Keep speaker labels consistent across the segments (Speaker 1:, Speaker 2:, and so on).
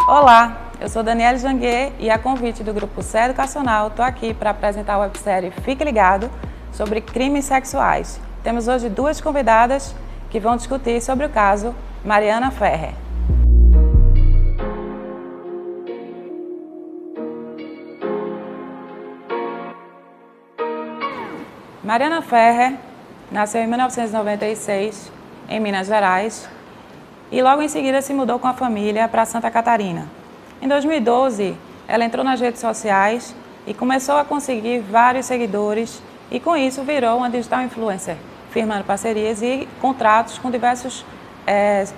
Speaker 1: Olá, eu sou Daniele Janguier e a convite do Grupo C Educacional estou aqui para apresentar a websérie Fique Ligado sobre crimes sexuais. Temos hoje duas convidadas que vão discutir sobre o caso Mariana Ferrer. Mariana Ferrer nasceu em 1996 em Minas Gerais e logo em seguida se mudou com a família para Santa Catarina. Em 2012, ela entrou nas redes sociais e começou a conseguir vários seguidores e com isso virou uma digital influencer, firmando parcerias e contratos com diversos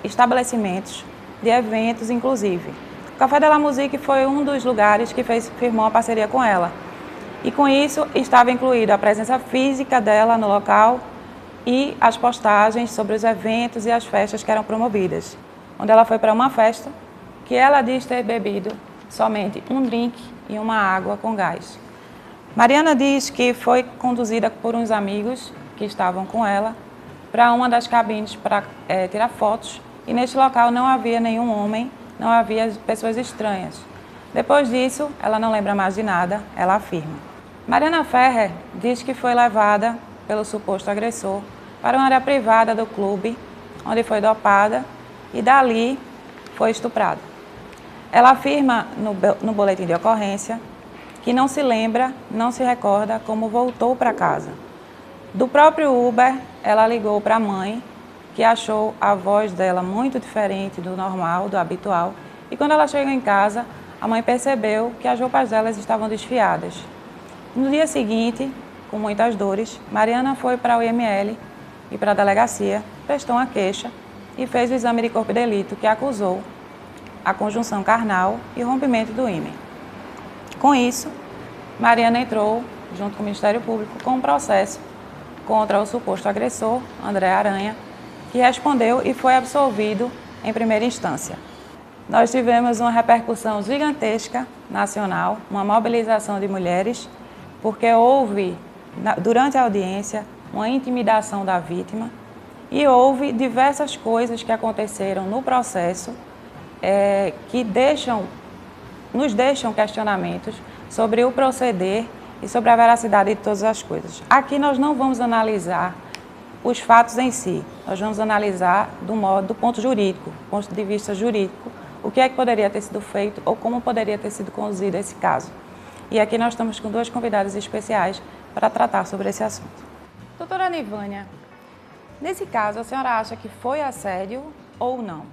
Speaker 1: estabelecimentos de eventos, inclusive. O Café de la Musique foi um dos lugares que firmou a parceria com ela. E com isso estava incluída a presença física dela no local e as postagens sobre os eventos e as festas que eram promovidas. Onde ela foi para uma festa que ela diz ter bebido somente um drink e uma água com gás. Mariana diz que foi conduzida por uns amigos que estavam com ela para uma das cabines para tirar fotos e neste local não havia nenhum homem, não havia pessoas estranhas. Depois disso, ela não lembra mais de nada, ela afirma. Mariana Ferrer diz que foi levada pelo suposto agressor para uma área privada do clube, onde foi dopada e dali foi estuprada. Ela afirma no boletim de ocorrência que não se lembra, não se recorda como voltou para casa. Do próprio Uber, ela ligou para a mãe, que achou a voz dela muito diferente do normal, do habitual, e quando ela chegou em casa, a mãe percebeu que as roupas delas estavam desfiadas. No dia seguinte, com muitas dores, Mariana foi para o IML e para a delegacia, prestou uma queixa e fez o exame de corpo de delito que acusou a conjunção carnal e rompimento do ímen. Com isso, Mariana entrou, junto com o Ministério Público, com um processo contra o suposto agressor, André Aranha, que respondeu e foi absolvido em primeira instância. Nós tivemos uma repercussão gigantesca nacional, uma mobilização de mulheres, porque houve, durante a audiência, uma intimidação da vítima e houve diversas coisas que aconteceram no processo que nos deixam questionamentos sobre o proceder e sobre a veracidade de todas as coisas. Aqui nós não vamos analisar os fatos em si, nós vamos analisar do ponto jurídico, do ponto de vista jurídico, o que é que poderia ter sido feito ou como poderia ter sido conduzido esse caso. E aqui nós estamos com duas convidadas especiais para tratar sobre esse assunto. Doutora Nivânia, nesse caso, a senhora acha que foi assédio ou não?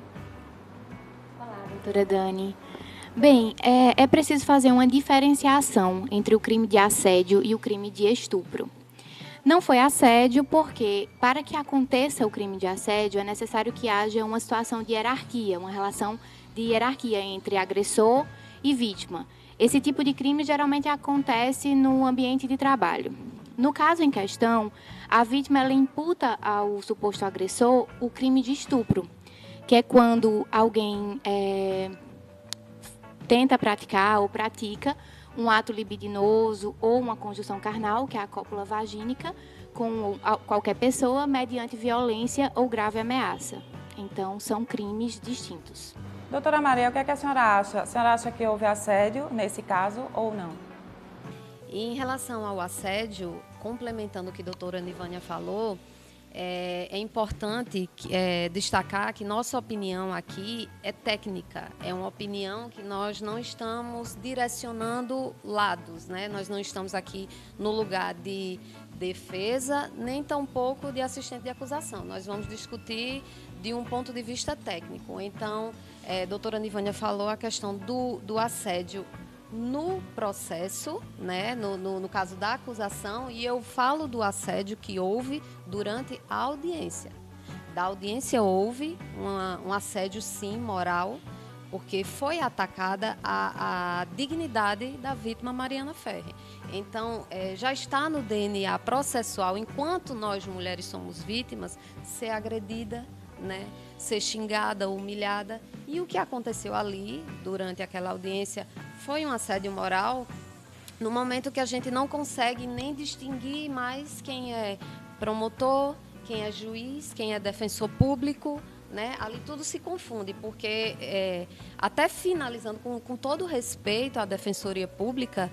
Speaker 2: Olá, doutora Dani. Bem, é preciso fazer uma diferenciação entre o crime de assédio e o crime de estupro. Não foi assédio porque, para que aconteça o crime de assédio, é necessário que haja uma situação de hierarquia, uma relação de hierarquia entre agressor e vítima. Esse tipo de crime geralmente acontece no ambiente de trabalho. No caso em questão, a vítima ela imputa ao suposto agressor o crime de estupro, que é quando alguém tenta praticar ou pratica um ato libidinoso ou uma conjunção carnal, que é a cópula vagínica, com qualquer pessoa mediante violência ou grave ameaça. Então, são crimes distintos.
Speaker 1: Doutora Maria, o que é que a senhora acha? A senhora acha que houve assédio nesse caso ou não?
Speaker 3: Em relação ao assédio, complementando o que a doutora Nivânia falou, é importante destacar que nossa opinião aqui é técnica, é uma opinião que nós não estamos direcionando lados, né? Nós não estamos aqui no lugar de defesa, nem tampouco de assistente de acusação. Nós vamos discutir de um ponto de vista técnico. Então, a doutora Nivânia falou a questão do assédio no processo, né, no caso da acusação, e eu falo do assédio que houve durante a audiência. Da audiência houve um assédio, sim, moral, porque foi atacada a dignidade da vítima Mariana Ferrer. Então, já está no DNA processual, enquanto nós mulheres somos vítimas, ser agredida, né, ser xingada, humilhada. E o que aconteceu ali, durante aquela audiência, foi um assédio moral, no momento que a gente não consegue nem distinguir mais quem é promotor, quem é juiz, quem é defensor público, né? Ali tudo se confunde, porque até finalizando, com todo respeito à Defensoria Pública,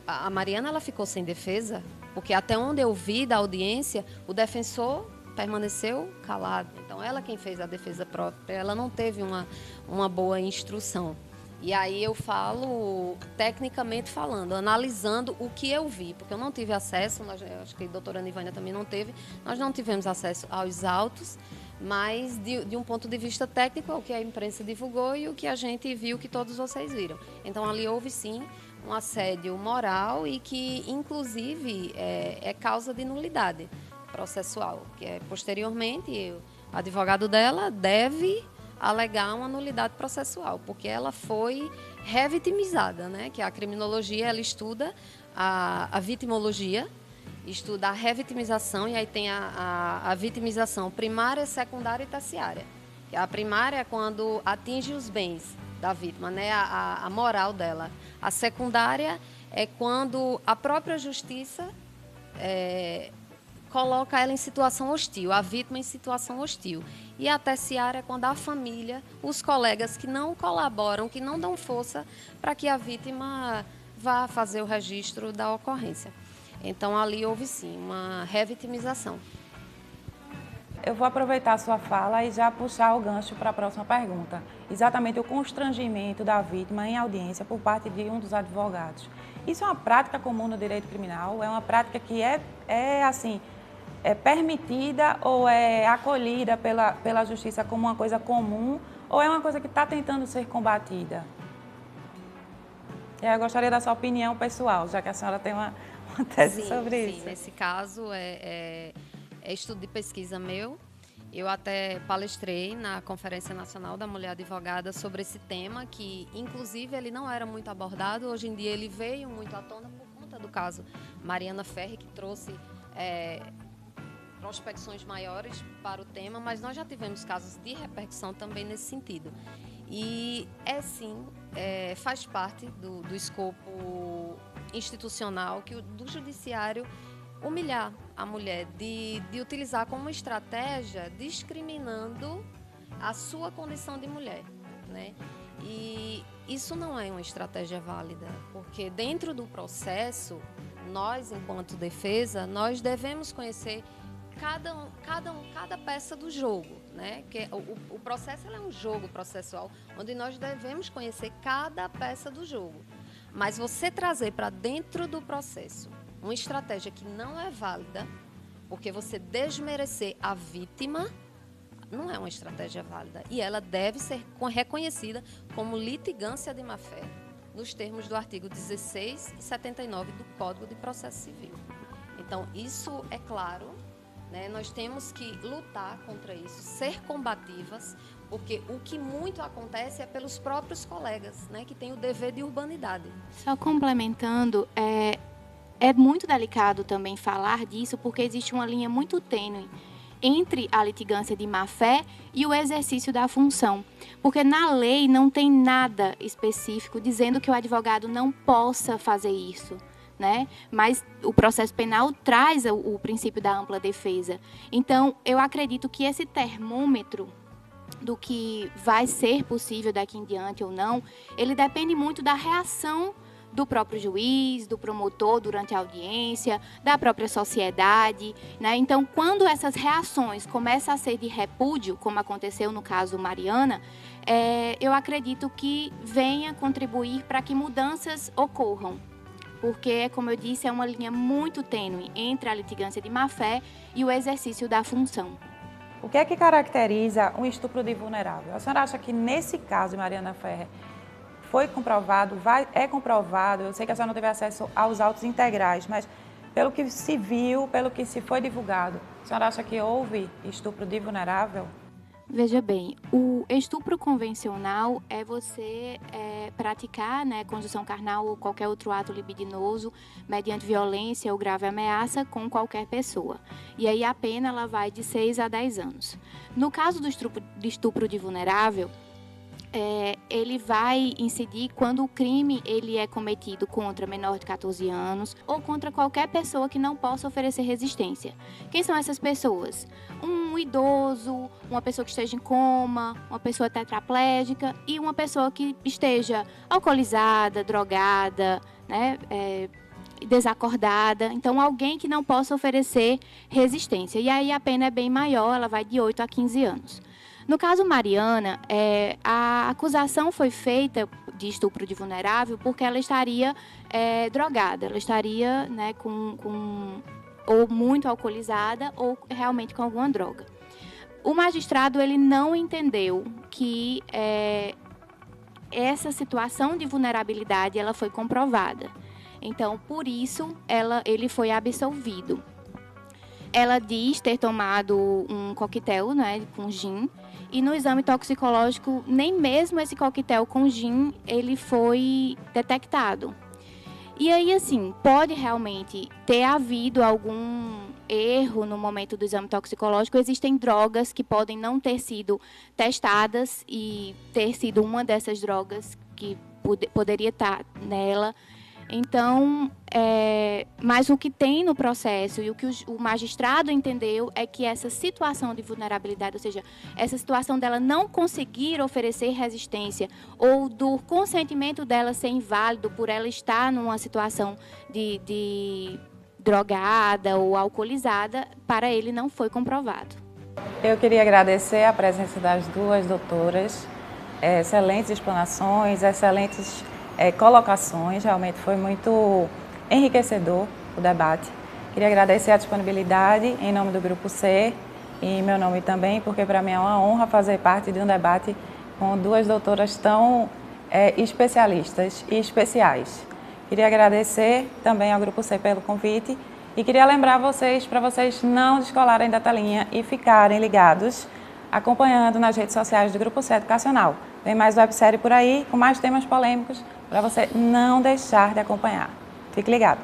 Speaker 3: a Mariana ela ficou sem defesa, porque até onde eu vi da audiência, o defensor permaneceu calado. Então, ela quem fez a defesa própria, ela não teve uma boa instrução. E aí eu falo, tecnicamente falando, analisando o que eu vi, porque eu não tive acesso, acho que a doutora Nivânia também não teve, nós não tivemos acesso aos autos, mas de um ponto de vista técnico, o que a imprensa divulgou e o que a gente viu, que todos vocês viram. Então, ali houve, sim, um assédio moral e que, inclusive, é causa de nulidade processual, que posteriormente o advogado dela deve alegar uma nulidade processual, porque ela foi revitimizada, né? Que a criminologia ela estuda a vitimologia, estuda a revitimização, e aí tem a vitimização primária, secundária e terciária. A primária é quando atinge os bens da vítima, né? A moral dela. A secundária é quando a própria justiça coloca ela em situação hostil, a vítima em situação hostil. E a terciária é quando a família, os colegas que não colaboram, que não dão força para que a vítima vá fazer o registro da ocorrência. Então, ali houve, sim, uma revitimização.
Speaker 1: Eu vou aproveitar a sua fala e já puxar o gancho para a próxima pergunta. Exatamente o constrangimento da vítima em audiência por parte de um dos advogados. Isso é uma prática comum no direito criminal? É uma prática que é permitida ou é acolhida pela justiça como uma coisa comum, ou é uma coisa que está tentando ser combatida? Eu gostaria da sua opinião pessoal, já que a senhora tem uma tese sobre isso.
Speaker 3: Sim, nesse caso é estudo de pesquisa meu. Eu até palestrei na Conferência Nacional da Mulher Advogada sobre esse tema, que inclusive ele não era muito abordado. Hoje em dia ele veio muito à tona por conta do caso Mariana Ferrer, que trouxe prospecções maiores para o tema, mas nós já tivemos casos de repercussão também nesse sentido. E faz parte do escopo institucional do judiciário humilhar a mulher, de utilizar como estratégia discriminando a sua condição de mulher, né? E isso não é uma estratégia válida, porque dentro do processo, nós, enquanto defesa, nós devemos conhecer cada peça do jogo, né? Que o processo é um jogo processual, onde nós devemos conhecer cada peça do jogo. Mas você trazer para dentro do processo uma estratégia que não é válida, porque você desmerecer a vítima, não é uma estratégia válida. E ela deve ser reconhecida como litigância de má-fé, nos termos do artigo 16 e 79 do Código de Processo Civil. Então, isso é claro, né? Nós temos que lutar contra isso, ser combativas, porque o que muito acontece é pelos próprios colegas, né? Que têm o dever de urbanidade.
Speaker 2: Só complementando, é muito delicado também falar disso, porque existe uma linha muito tênue entre a litigância de má-fé e o exercício da função. Porque na lei não tem nada específico dizendo que o advogado não possa fazer isso, né? Mas o processo penal traz o princípio da ampla defesa. Então, eu acredito que esse termômetro do que vai ser possível daqui em diante ou não, ele depende muito da reação do próprio juiz, do promotor durante a audiência, da própria sociedade, né? Então, quando essas reações começam a ser de repúdio, como aconteceu no caso Mariana, eu acredito que venha contribuir para que mudanças ocorram. Porque, como eu disse, é uma linha muito tênue entre a litigância de má-fé e o exercício da função.
Speaker 1: O que é que caracteriza um estupro de vulnerável? A senhora acha que nesse caso de Mariana Ferrer foi comprovado, é comprovado, eu sei que a senhora não teve acesso aos autos integrais, mas pelo que se viu, pelo que se foi divulgado, a senhora acha que houve estupro de vulnerável?
Speaker 2: Veja bem, o estupro convencional é você praticar, né, conjunção carnal ou qualquer outro ato libidinoso mediante violência ou grave ameaça com qualquer pessoa. E aí a pena ela vai de 6 a 10 anos. No caso do estupro de vulnerável, ele vai incidir quando o crime ele é cometido contra menor de 14 anos ou contra qualquer pessoa que não possa oferecer resistência. Quem são essas pessoas? Um idoso, uma pessoa que esteja em coma, uma pessoa tetraplégica e uma pessoa que esteja alcoolizada, drogada, né, desacordada. Então, alguém que não possa oferecer resistência. E aí a pena é bem maior, ela vai de 8 a 15 anos. No caso Mariana, a acusação foi feita de estupro de vulnerável porque ela estaria drogada, ela estaria, né, ou muito alcoolizada ou realmente com alguma droga. O magistrado ele não entendeu que essa situação de vulnerabilidade ela foi comprovada. Então, por isso, ele foi absolvido. Ela diz ter tomado um coquetel, né, com gin, e no exame toxicológico, nem mesmo esse coquetel com gin, ele foi detectado. E aí, assim, pode realmente ter havido algum erro no momento do exame toxicológico. Existem drogas que podem não ter sido testadas e ter sido uma dessas drogas que poderia estar nela. Então, mas o que tem no processo e o que o magistrado entendeu é que essa situação de vulnerabilidade, ou seja, essa situação dela não conseguir oferecer resistência ou do consentimento dela ser inválido por ela estar numa situação de drogada ou alcoolizada, para ele não foi comprovado.
Speaker 1: Eu queria agradecer a presença das duas doutoras, excelentes explanações, excelentes colocações, realmente foi muito enriquecedor o debate. Queria agradecer a disponibilidade em nome do Grupo C e em meu nome também, porque para mim é uma honra fazer parte de um debate com duas doutoras tão especialistas e especiais. Queria agradecer também ao Grupo C pelo convite e queria lembrar vocês, para vocês não descolarem da telinha e ficarem ligados, acompanhando nas redes sociais do Grupo C Educacional. Tem mais websérie por aí, com mais temas polêmicos, para você não deixar de acompanhar. Fique ligado.